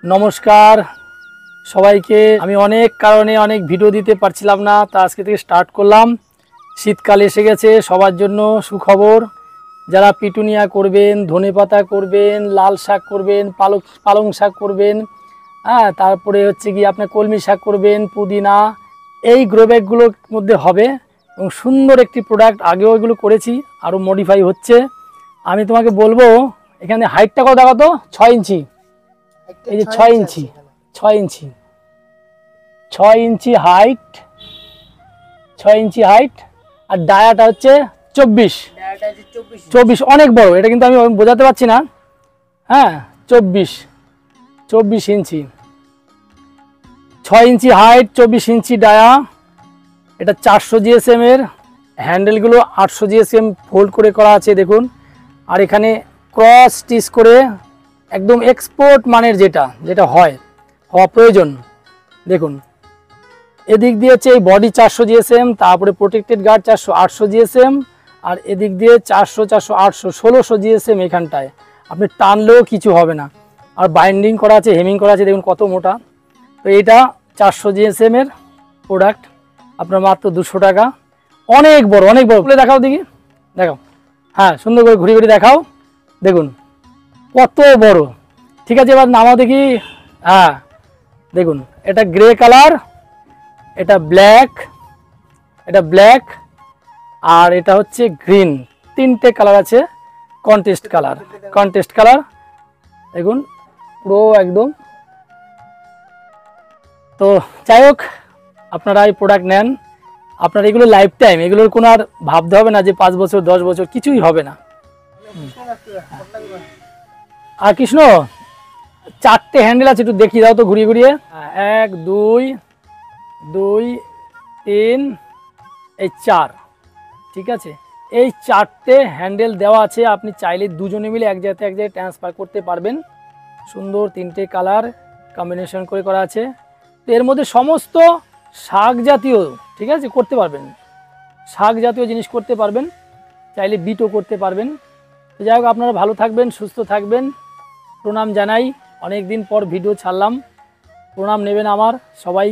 নমস্কার সবাইকে। আমি অনেক কারণে অনেক ভিডিও দিতে পারছিলাম না, তা আজকে থেকে স্টার্ট করলাম। শীতকাল এসে গেছে, সবার জন্য সুখবর। যারা পিটুনিয়া করবেন, ধনেপাতা করবেন, লাল শাক করবেন, পালং শাক করবেন, তারপরে হচ্ছে কি আপনার কলমি শাক করবেন, পুদিনা, এই গ্রো ব্যাগগুলোর মধ্যে হবে এবং সুন্দর একটি প্রোডাক্ট। আগেও এগুলো করেছি, আরও মডিফাই হচ্ছে। আমি তোমাকে বলবো এখানে হাইটটা কত দেখো তো, 6 ইঞ্চি। এই যে 6 ইঞ্চি, 6 ইঞ্চি, 6 ইঞ্চি হাইট, 6 ইঞ্চি হাইট। আর ডায়াটা হচ্ছে 24, অনেক বড়। এটা কিন্তু আমি বোঝাতে পারছি না। হ্যাঁ, 24 ইঞ্চি, 6 ইঞ্চি হাইট, 24 ইঞ্চি ডায়া। এটা 400 জিএসএম এর। হ্যান্ডেলগুলো 800 জিএসএম ফোল্ড করে করা আছে দেখুন। আর এখানে ক্রস স্টিচ করে একদম এক্সপোর্ট মানের যেটা হওয়া প্রয়োজন। দেখুন এদিক দিয়ে হচ্ছে এই বডি 400 জিএসএম, তারপরে প্রোটেক্টেড গার্ড 800 জিএসএম, আর এদিক দিয়ে 400 800 1600 জিএসএম। এখানটায় আপনি টানলেও কিছু হবে না। আর বাইন্ডিং করা আছে, হেমিং করা আছে, দেখুন কত মোটা। তো এটা 400 জিএসএম এর প্রোডাক্ট, আপনার মাত্র 200 টাকা। অনেক বড়, অনেক বড়। খুলে দেখাও দেখি, দেখাও। হ্যাঁ, সুন্দর করে ঘুরে ঘুরে দেখাও। দেখুন কত বড়। ঠিক আছে, এবার নামাও দেখি। হ্যাঁ দেখুন, এটা গ্রে কালার, এটা ব্ল্যাক, আর এটা হচ্ছে গ্রিন। তিনটে কালার আছে, কন্টেস্ট কালার। দেখুন পুরো একদম। তো যাই হোক, আপনারা এই প্রোডাক্ট নেন। আপনার এগুলো লাইফ টাইম, এগুলোর কোনো আর ভাবতে হবে না যে 5 বছর 10 বছর, কিছুই হবে না। আর কৃষ্ণ 4টে হ্যান্ডেল আছে, একটু দেখিয়ে দাও তো ঘুরিয়ে ঘুরিয়ে। 1 2 2 3 এই 4। ঠিক আছে, এই 4টে হ্যান্ডেল দেওয়া আছে। আপনি চাইলে দুজনে মিলে এক জায়গায় ট্রান্সফার করতে পারবেন। সুন্দর 3টে কালার কম্বিনেশন করে করা আছে। তো এর মধ্যে সমস্ত শাক জাতীয়, ঠিক আছে, করতে পারবেন। শাক জাতীয় জিনিস করতে পারবেন, চাইলে বিটও করতে পারবেন। তো যাই হোক, আপনারা ভালো থাকবেন, সুস্থ থাকবেন। প্রণাম জানাই, অনেক দিন পর ভিডিও ছাড়লাম। প্রণাম নেবেন আমার সবাই।